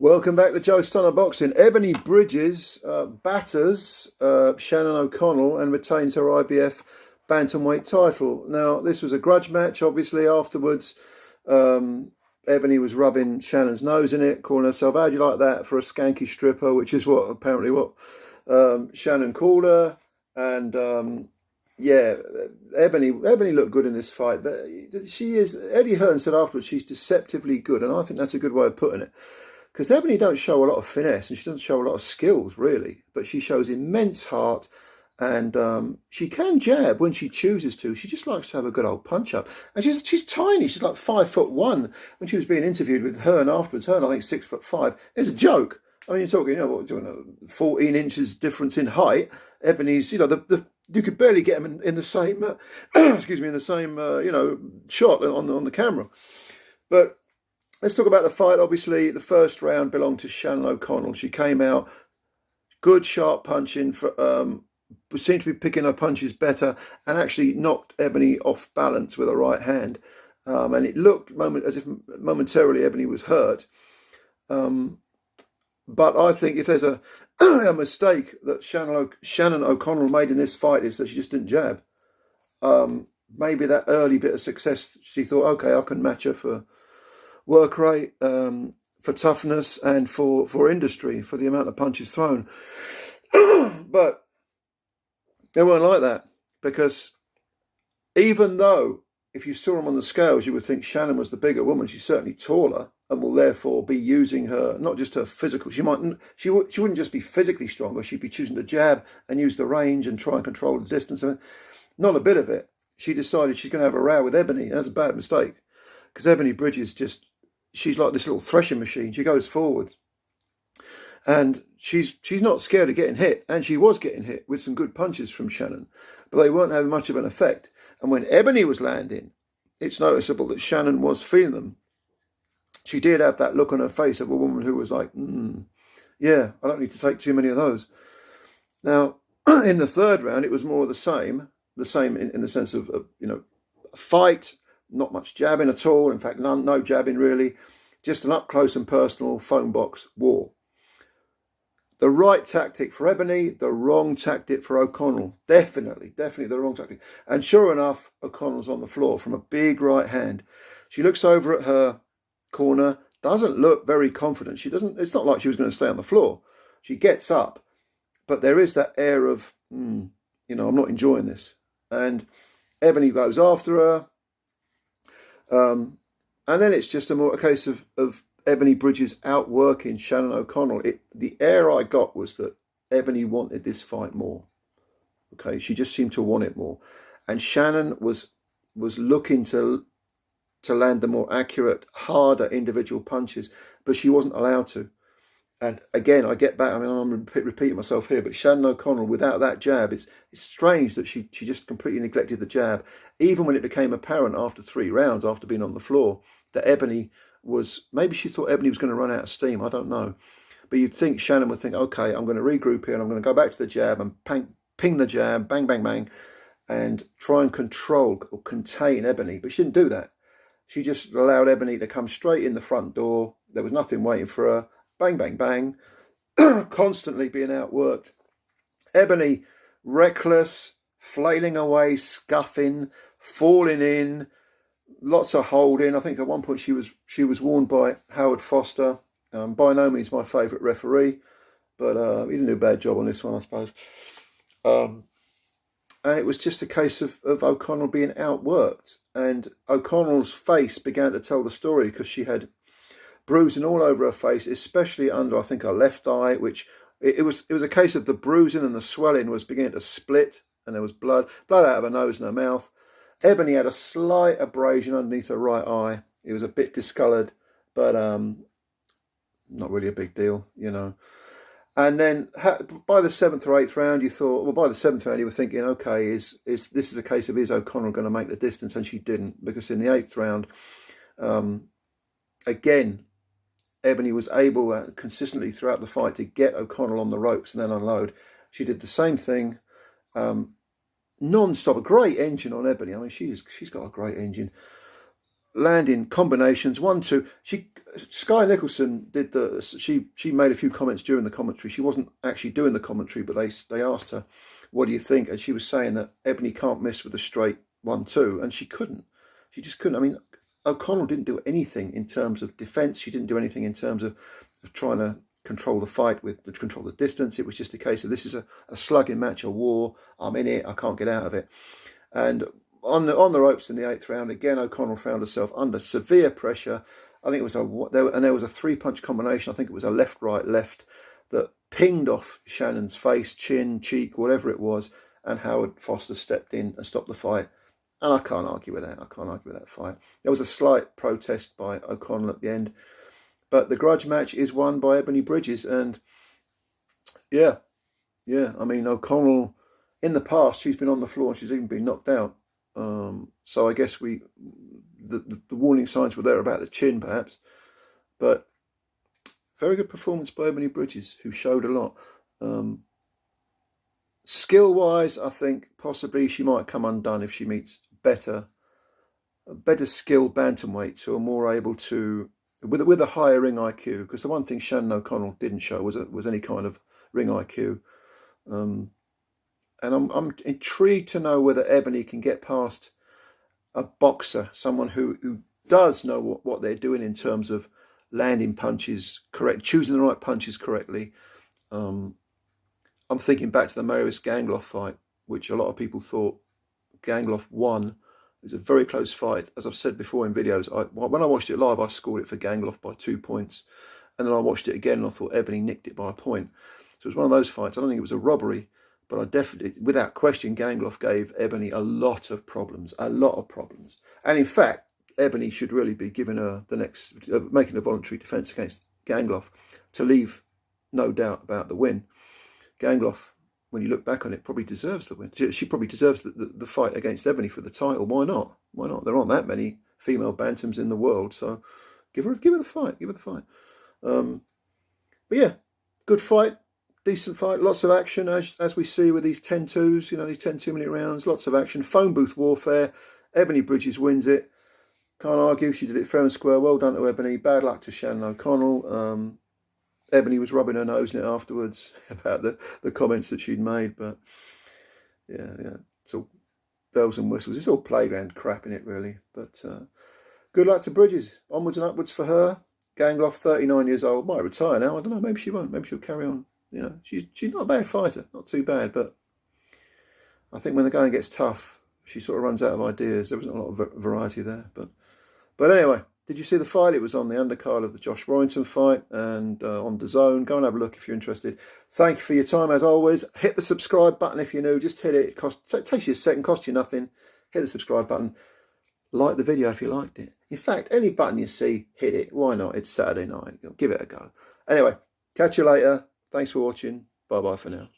Welcome back to Joe Stunner Boxing. Ebanie Bridges batters Shannon O'Connell and retains her IBF Bantamweight title. Now, this was a grudge match, obviously. Afterwards, Ebanie was rubbing Shannon's nose in it, calling herself, "How'd you like that for a skanky stripper?" which is what Shannon called her. And yeah, Ebanie looked good in this fight, but she is, Eddie Hearn said afterwards, she's deceptively good, and I think that's a good way of putting it. Because Ebanie don't show a lot of finesse and she doesn't show a lot of skills, really. But she shows immense heart and she can jab when she chooses to. She just likes to have a good old punch-up. And she's tiny. She's like 5'1". When she was being interviewed with Hearn afterwards, Hearn, I think, 6'5". It's a joke. I mean, you're talking, 14 inches difference in height. Ebanie's, you could barely get them in the same, excuse me, in the same, shot on the camera. But let's talk about the fight. Obviously, the first round belonged to Shannon O'Connell. She came out, good sharp punching, seemed to be picking her punches better and actually knocked Ebanie off balance with her right hand. And it looked as if momentarily Ebanie was hurt. But I think if there's a mistake that Shannon O'Connell made in this fight is that she just didn't jab. Maybe that early bit of success, she thought, okay, I can match her for work rate, for toughness and for industry, for the amount of punches thrown. But it weren't like that, because even though if you saw them on the scales, you would think Shannon was the bigger woman, she's certainly taller and will therefore be using her, not just her physical, she wouldn't just be physically stronger, she'd be choosing to jab and use the range and try and control the distance. Not a bit of it. She decided she's going to have a row with Ebanie. That's a bad mistake, because Ebanie Bridges she's like this little threshing machine. She goes forward. And she's not scared of getting hit. And she was getting hit with some good punches from Shannon. But they weren't having much of an effect. And when Ebanie was landing, it's noticeable that Shannon was feeling them. She did have that look on her face of a woman who was like, yeah, I don't need to take too many of those. Now, in the third round, it was more of the same in the sense of, a fight. Not much jabbing at all. In fact, no jabbing really. Just an up-close and personal phone box war. The right tactic for Ebanie, the wrong tactic for O'Connell. Definitely the wrong tactic. And sure enough, O'Connell's on the floor from a big right hand. She looks over at her corner, doesn't look very confident. It's not like she was going to stay on the floor. She gets up, but there is that air of, I'm not enjoying this. And Ebanie goes after her. And then it's just a case of Ebanie Bridges outworking Shannon O'Connell. The air I got was that Ebanie wanted this fight more. Okay, she just seemed to want it more, and Shannon was looking to land the more accurate, harder individual punches, but she wasn't allowed to. And again, I get back. I mean, I'm repeating myself here, but Shannon O'Connell, without that jab, it's strange that she just completely neglected the jab, even when it became apparent after 3 rounds, after being on the floor, that Ebanie maybe she thought Ebanie was going to run out of steam. I don't know. But you'd think Shannon would think, okay, I'm going to regroup here and I'm going to go back to the jab and ping the jab, bang, bang, bang, and try and control or contain Ebanie. But she didn't do that. She just allowed Ebanie to come straight in the front door. There was nothing waiting for her. Bang, bang, bang, constantly being outworked. Ebanie, reckless, flailing away, scuffing, falling in, lots of holding. I think at one point she was warned by Howard Foster, by no means my favourite referee, but he didn't do a bad job on this one, I suppose. And it was just a case of O'Connell being outworked. And O'Connell's face began to tell the story, because she had bruising all over her face, especially under, I think, her left eye, which it was a case of the bruising and the swelling was beginning to split, and there was blood out of her nose and her mouth. Ebanie had a slight abrasion underneath her right eye. It was a bit discoloured, but not really a big deal, And then by the 7th or 8th round, you thought, well, by the 7th round, you were thinking, okay, this is a case of, is O'Connell going to make the distance? And she didn't, because in the 8th round, again, Ebanie was able consistently throughout the fight to get O'Connell on the ropes and then unload. She did the same thing, non-stop. A great engine on Ebanie. I mean, she's got a great engine. landing combinations, 1-2. Sky Nicholson did she made a few comments during the commentary. She wasn't actually doing the commentary, but they asked her, what do you think? And she was saying that Ebanie can't miss with a straight 1-2, and she couldn't. She just couldn't. I mean, O'Connell didn't do anything in terms of defence. She didn't do anything in terms of trying to control the fight, control the distance. It was just a case of, this is a slugging match, a war. I'm in it. I can't get out of it. And on the ropes in the 8th round, again, O'Connell found herself under severe pressure. I think it was there was a 3-punch combination. I think it was a left, right, left that pinged off Shannon's face, chin, cheek, whatever it was, and Howard Foster stepped in and stopped the fight. And I can't argue with that. I can't argue with that fight. There was a slight protest by O'Connell at the end, but the grudge match is won by Ebanie Bridges. And yeah, I mean, O'Connell, in the past, she's been on the floor and she's even been knocked out. So I guess the warning signs were there about the chin, perhaps. But very good performance by Ebanie Bridges, who showed a lot. Skill-wise, I think possibly she might come undone if she meets better skilled bantamweights who are more able to, with a higher ring IQ. Because the one thing Shannon O'Connell didn't show was any kind of ring IQ. And I'm intrigued to know whether Ebanie can get past a boxer, someone who does know what they're doing in terms of landing punches correct, choosing the right punches correctly. I'm thinking back to the Marius Gangloff fight, which a lot of people thought Gangloff won. It was a very close fight. As I've said before in videos, when I watched it live, I scored it for Gangloff by 2 points. And then I watched it again and I thought Ebanie nicked it by a point. So it was one of those fights. I don't think it was a robbery, but I definitely, without question, Gangloff gave Ebanie a lot of problems. And in fact, Ebanie should really be giving her the next, making a voluntary defence against Gangloff to leave no doubt about the win. Gangloff, when you look back on it, probably deserves the win. She probably deserves the fight against Ebanie for the title. Why not? Why not? There aren't that many female bantams in the world, so give her the fight. Give her the fight. But yeah, good fight, decent fight, lots of action as we see with these 10-2s. You know, these 10 2-minute rounds, lots of action, phone booth warfare. Ebanie Bridges wins it. Can't argue. She did it fair and square. Well done to Ebanie. Bad luck to Shannon O'Connell. Ebanie was rubbing her nose in it afterwards about the comments that she'd made. But yeah, it's all bells and whistles. It's all playground crap in it, really. But good luck to Bridges. Onwards and upwards for her. Gangloff, 39 years old, might retire now. I don't know. Maybe she won't. Maybe she'll carry on. You know, she's not a bad fighter. Not too bad. But I think when the going gets tough, she sort of runs out of ideas. There wasn't a lot of variety there. But anyway, did you see the fight? It was on the undercard of the Josh Warrington fight and on DAZN. Go and have a look if you're interested. Thank you for your time, as always. Hit the subscribe button if you're new. Just hit it. It takes you a second, costs you nothing. Hit the subscribe button. Like the video if you liked it. In fact, any button you see, hit it. Why not? It's Saturday night. Give it a go. Anyway, catch you later. Thanks for watching. Bye-bye for now.